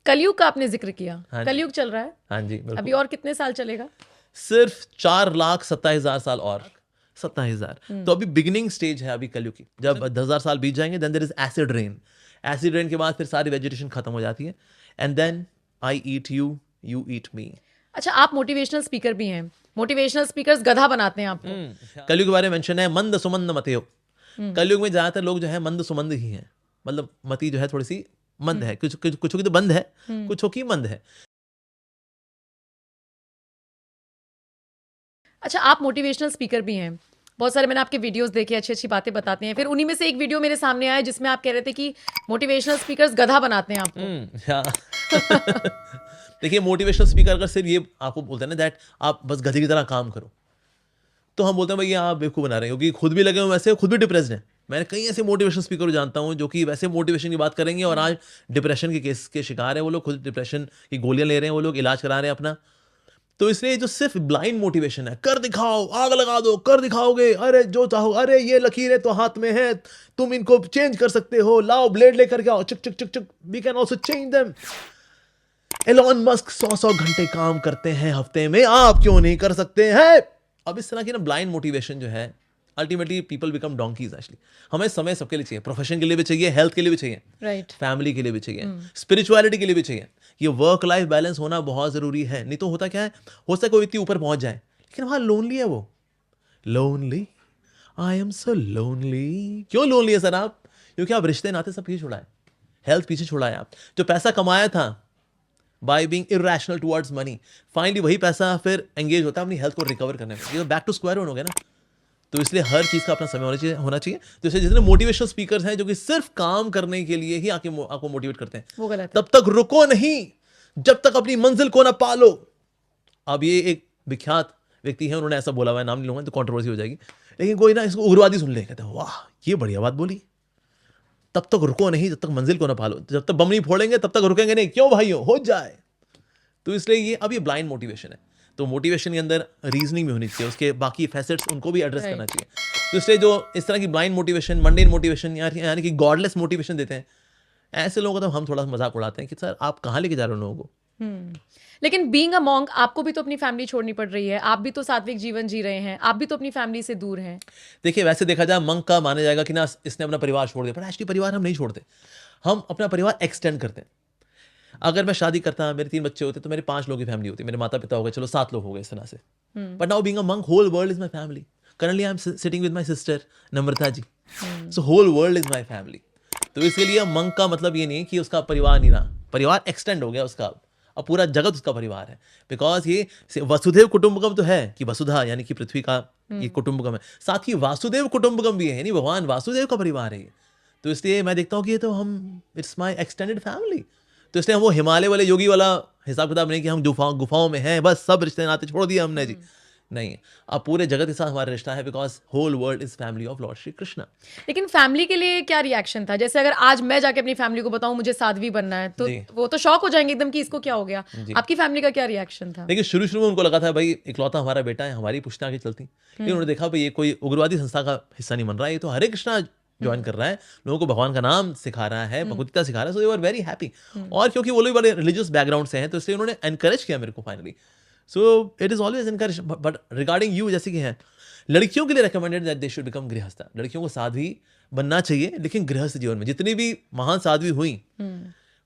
कलयुग का आपने जिक्र किया, हाँ जी। कलयुग चल रहा है हाँ जी बिल्कुल। अभी, और कितने साल चलेगा? सिर्फ 4,27,000 साल और 27,000। तो अभी बिगिनिंग स्टेज है अभी कलयुग की। जब 10,000 साल बीत जाएंगे then there is acid rain. Acid rain के बाद फिर सारी वेजिटेशन खत्म हो जाती है and then I eat you, you eat me. अच्छा, आप मोटिवेशनल स्पीकर भी हैं। मोटिवेशनल स्पीकर्स गधा बनाते हैं आपको। कलयुग के बारे में मेंशन है मंद सुमंद मतेयो। कलयुग में ज्यादातर लोग जो है मंद सुमंद ही हैं, मतलब मति जो है थोड़ी सी मंद है, कुछ की तो बंद है, कुछों की मंद है। अच्छा, आप मोटिवेशनल स्पीकर भी हैं। बहुत सारे मैंने आपके वीडियोस देखे, अच्छी अच्छी बातें बताते हैं। फिर उन्हीं में से एक वीडियो मेरे सामने आया जिसमें आप कह रहे थे कि मोटिवेशनल स्पीकर्स गधा बनाते हैं आपको। देखिए मोटिवेशनल स्पीकर अगर सिर्फ ये आपको बोलते हैं ना दैट आप बस गधे की तरह काम करो, तो हम बोलते हैं भैया आप बेवकूफ़ बना रहे हैं, क्योंकि खुद भी लगे हुए वैसे, खुद भी डिप्रेस्ड हैं। मैंने कई ऐसे मोटिवेशनल स्पीकर जानता हूँ जो कि वैसे मोटिवेशन की बात करेंगे और आज डिप्रेशन के केस के शिकार है वो लोग, खुद डिप्रेशन की गोलियां ले रहे हैं वो लोग, इलाज करा रहे हैं अपना। तो इसलिए जो सिर्फ ब्लाइंड मोटिवेशन है, कर दिखाओ, आग लगा दो, कर दिखाओगे, अरे जो चाहो, अरे ये लकीरें तो हाथ में है, तुम इनको चेंज कर सकते हो, लाओ ब्लेड लेकर के आओ, चक चक चक चक, we can also change them. Elon Musk 100 घंटे काम करते हैं हफ्ते में, आप क्यों नहीं कर सकते हैं? अब इस तरह की ना ब्लाइंड मोटिवेशन जो है, ultimately people become donkey's. Actually हमें समय सबके लिए चाहिए, प्रोफेशन के लिए भी चाहिए, हेल्थ के लिए भी चाहिए, राइट। फैमिली के लिए भी चाहिए, स्पिरिचुअलिटी के लिए भी चाहिए। ये वर्क लाइफ बैलेंस होना बहुत जरूरी है। नहीं तो होता क्या है, हो सकता है कोई व्यक्ति ऊपर पहुंच जाए लेकिन वहां लोनली है, वो lonely, I am so lonely. क्यों लोनली है सर आप? क्योंकि आप रिश्ते नाते सब पीछे छोड़ा है, हेल्थ पीछे छोड़ा है। आप जो पैसा कमाया था by being irrational towards money, finally वही पैसा फिर एंगेज होता है अपनी हेल्थ को रिकवर करने में। ये तो बैक टू स्क्वायर वन हो गया ना। तो इसलिए हर चीज़ का अपना समय होना चाहिए। तो इसलिए जितने मोटिवेशनल स्पीकर्स हैं जो कि सिर्फ काम करने के लिए ही आपको मोटिवेट करते हैं, वो गलत है। तब तक रुको नहीं जब तक अपनी मंजिल को ना पालो। अब ये एक विख्यात व्यक्ति है, उन्होंने ऐसा बोला हुआ है, नाम नहीं लूंगा तो कंट्रोवर्सी हो जाएगी, लेकिन कोई ना इसको उग्रवादी सुन ले, कहते हैं वाह ये बढ़िया बात बोली, तब तक रुको नहीं जब तक मंजिल को ना पालो। जब तक बम नहीं फोड़ेंगे तब तक रुकेंगे नहीं, क्यों भाइयों, हो जाए। तो इसलिए ये अब ये ब्लाइंड मोटिवेशन है। तो मोटिवेशन के अंदर रीजनिंग भी होनी चाहिए, उसके बाकी फैसेट्स उनको भी एड्रेस करना चाहिए। तो इसलिए जो इस तरह की ब्लाइंड मोटिवेशन, मंडेन मोटिवेशन यानी कि गॉडलेस मोटिवेशन देते हैं, ऐसे लोगों का तो हम थोड़ा मजाक उड़ाते हैं कि सर आप कहाँ लेके जा रहे हो लोगों को। लेकिन बीइंग अ मॉन्क आपको भी तो अपनी फैमिली छोड़नी पड़ रही है, आप भी तो सात्विक जीवन जी रहे हैं, आप भी तो अपनी फैमिली से दूर हैं। देखिए वैसे देखा जाए मंक का माना जाएगा कि ना इसने अपना परिवार छोड़ दिया, पर एक्चुअली परिवार हम नहीं छोड़ते, हम अपना परिवार एक्सटेंड करते हैं। अगर मैं शादी करता, मेरे 3 बच्चे होते तो मेरे 5 लोगों की फैमिली होती, मेरे माता पिता हो गए, चलो 7 लोग हो गए इस तरह से। But now being a monk, whole world is my family. Currently I am sitting with my sister Namrata ji, so whole world is my family. तो इसके लिए मंक का मतलब ये नहीं कि उसका परिवार नहीं रहा, परिवार एक्सटेंड हो गया उसका, अब पूरा जगत उसका परिवार है। बिकॉज ये वसुधैव कुटुंबकम तो है कि वसुधा यानी कि पृथ्वी का ये कुटुंबकम है, साथ ही वासुदेव कुटुंबकम भी है, यानी भगवान वासुदेव का परिवार है ये। तो इसलिए मैं देखता हूँ कि ये तो हम, इट्स माई एक्सटेंडेड फैमिली। तो इसलिए हम वो हिमालय वाले योगी वाला हिसाब किताब नहीं कि हम गुफाओं में हैं, बस सब रिश्ते नाते छोड़ दिए हमने जी, नहीं। अब पूरे जगत के साथ हमारा रिश्ता है, because whole world is family of lord Shri Krishna. लेकिन फैमिली के लिए क्या रिएक्शन था? जैसे अगर आज मैं जाके अपनी फैमिली को बताऊं मुझे साध्वी बनना है, तो वो तो शॉक हो जाएंगे एकदम कि इसको क्या हो गया। आपकी फैमिली का क्या रिएक्शन था? देखिए शुरू में उनको लगा था भाई इकलौता हमारा बेटा है, हमारी पुश्तें आगे चलती, लेकिन उन्होंने देखा भाई ये कोई उग्रवादी संस्था का हिस्सा नहीं बन रहा है, ये तो हरे कृष्णा ज्वाइन कर रहा है, लोगों को भगवान का नाम सिखा रहा है, भगवत गीता सिखा रहा है, सो दे वर वेरी हैप्पी। और क्योंकि वो लोग बड़े रिलीजियस बैकग्राउंड से हैं, तो इसलिए उन्होंने एनकरेज किया मेरे को फाइनली। So it is always encourage. But regarding you, जैसे कि है लड़कियों के लिए recommended that they should become गृहस्था, लड़कियों को साध्वी बनना चाहिए, लेकिन गृहस्थ जीवन में जितनी भी महान साध्वी हुई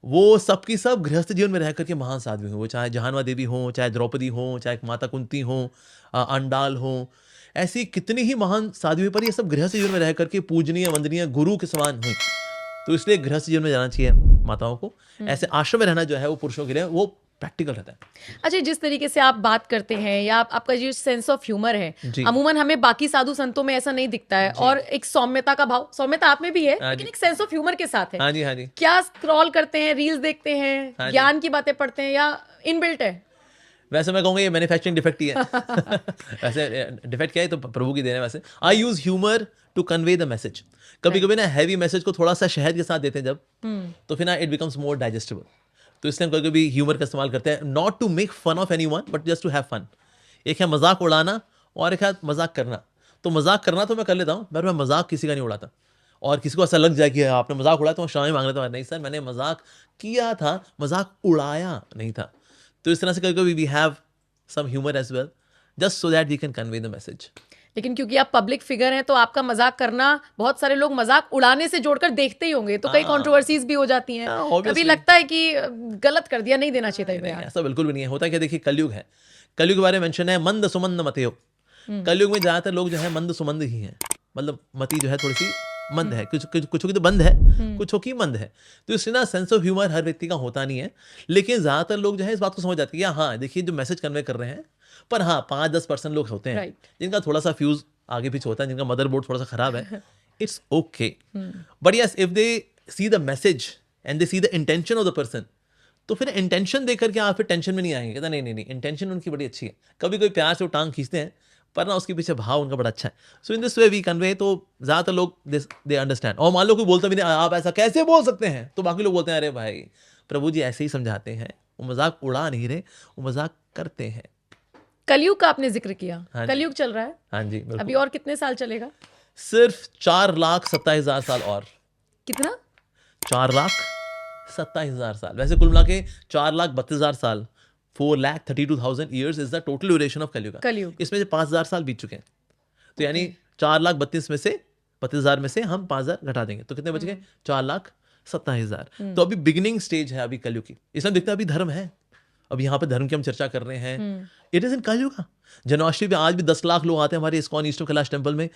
वो सबकी सब गृहस्थ जीवन में रह करके महान साध्वी हुई, वो चाहे जहानवा देवी हो, चाहे द्रौपदी हो, चाहे माता कुंती हो, अंडाल हो, ऐसी कितनी ही महान साध्वी, पर ये सब गृहस्थ जीवन में रह करके पूजनीय वंदनीय गुरु के समान हुई। तो इसलिए गृहस्थ जीवन में जाना चाहिए माताओं को, ऐसे आश्रम में रहना जो है वो पुरुषों के लिए वो प्रैक्टिकल रहता है। अच्छा, जिस तरीके से आप बात करते हैं या आपका जो सेंस ऑफ ह्यूमर है, अमूमन हमें बाकी साधु संतों में ऐसा नहीं दिखता है, और एक सौम्यता का भाव, सौम्यता आप में भी है, लेकिन एक सेंस ऑफ ह्यूमर के साथ है। हाँ जी, हाँ जी। क्या स्क्रॉल करते हैं, रील्स देखते हैं, ज्ञान की बातें पढ़ते हैं, या इनबिल्ट है? वैसे मैं कहूँगा ये मैन्युफैक्चरिंग डिफेक्ट ही है। वैसे डिफेक्ट क्या है, तो प्रभु की देन है। वैसे I use humour to convey the message. कभी कभी ना हैवी मैसेज को थोड़ा सा शहद के साथ देते हैं जब, तो फिर ना इट बिकम्स मोर डाइजेस्टेबल। तो इसलिए हम कभी कभी ह्यूमर का इस्तेमाल करते हैं, not to make fun of anyone but just to have fun. एक है मजाक उड़ाना और एक है मजाक करना। तो मजाक करना तो मैं कर लेता हूँ, पर मैं मजाक किसी का नहीं उड़ाता। और किसी को ऐसा लग जाए कि आपने मजाक उड़ाया तो मैं क्षमा मांग रहा था, नहीं सर मैंने मजाक किया था, मजाक उड़ाया नहीं था। तो इस तरह से कभी कभी we have some humour as well, just so that we can convey the message. लेकिन क्योंकि आप पब्लिक फिगर हैं तो आपका मजाक करना बहुत सारे लोग मजाक उड़ाने से जोड़कर देखते ही होंगे, तो कई कंट्रोवर्सीज भी हो जाती हैं। हाँ, कभी obviously। लगता है कि गलत कर दिया, नहीं देना चाहिए था ये नहीं, बयान। ऐसा बिल्कुल भी नहीं है। होता क्या, देखिए कलयुग है, कलयुग के बारे में मेंशन है, मंद सुमंद मतेयो। कलयुग में ज्यादातर लोग जो है मंद सुमंद ही हैं, मतलब मति जो है थोड़ी सी मंद है, कुछ की तो बंद है, कुछों की मंद है। तो इसलिए ना सेंस ऑफ ह्यूमर हर व्यक्ति का होता नहीं है, लेकिन ज्यादातर लोग जो है इस बात को समझ जाते हैं कि हाँ देखिए जो मैसेज कन्वे कर रहे हैं। पर हाँ 5-10% लोग होते हैं Right. जिनका थोड़ा सा फ्यूज आगे पीछे होता है, जिनका मदरबोर्ड थोड़ा सा खराब है, it's okay. But yes if they see the message and they see the intention of the person, तो फिर इंटेंशन देख करके आप फिर टेंशन में नहीं आएंगे, कहता नहीं नहीं नहीं इंटेंशन उनकी बड़ी अच्छी है। कभी कोई प्यार से वो टांग खींचते हैं पर ना उसके पीछे भाव उनका बड़ा अच्छा है। So in this way we convey, तो ज्यादातर लोग दे अंडरस्टैंड। और मान लो कोई बोलता भी नहीं आप ऐसा कैसे बोल सकते हैं, तो बाकी लोग बोलते हैं अरे भाई प्रभु जी ऐसे ही समझाते हैं, वो मजाक उड़ा नहीं रहे, वो मजाक करते हैं। कलयुग का आपने जिक्र किया, हाँ जी। कलयुग चल रहा है हाँ जी बिल्कुल। अभी, और कितने साल चलेगा? सिर्फ 4,27,000 साल और। कितना? 4,27,000 साल। वैसे कुल मिला के 4,32,000 साल, 4,32,000 years is the total duration of कलयुग। कलयुग। इसमें से 5,000 साल बीत चुके हैं, तो यानी 4,32,000 में से 32,000 में से हम 5,000 घटा देंगे तो कितने बच गए? 4,27,000। तो अभी बिगिनिंग स्टेज है अभी कलयुग की। इसमें दिखता है अभी धर्म है, अब यहाँ पे धर्म की हम चर्चा कर रहे हैं, इट इज इन कलयुग। जन्माष्टमी पे आज भी 10 लाख लोग आते हैं हमारे ISKCON east of Kailash temple में,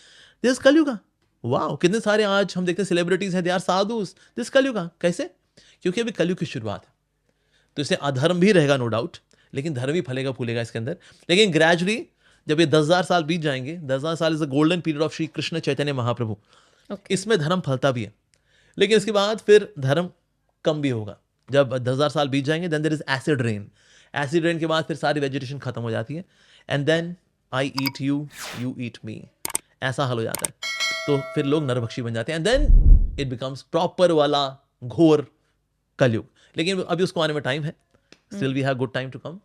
दिस कलयुग। वाह, कितने सारे आज हम देखते हैं सेलिब्रिटीज हैं, दे आर साधुस, दिस कलयुग। कैसे? क्योंकि अभी कलयुग की शुरुआत है, तो इससे अधर्म भी रहेगा नो डाउट, लेकिन धर्म भी फलेगा फूलेगा इसके अंदर। लेकिन ग्रेजुअली जब ये 10,000 साल बीत जाएंगे, 10,000 साल is the golden period of Shri Krishna Chaitanya Mahaprabhu, इसमें धर्म फलता भी है। लेकिन इसके बाद फिर धर्म कम भी होगा। जब 10,000 साल बीत जाएंगे then there is acid rain. Acid rain के बाद फिर सारी वेजिटेशन खत्म हो जाती है, and then I eat you, you eat me, ऐसा हाल हो जाता है। तो फिर लोग नरभक्षी बन जाते हैं, and then it becomes proper वाला घोर कलयुग। लेकिन अभी उसको आने में टाइम है, still we have good time to come.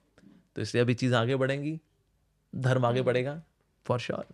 तो इसलिए अभी चीज़ आगे बढ़ेंगी, धर्म आगे बढ़ेगा फॉर श्योर।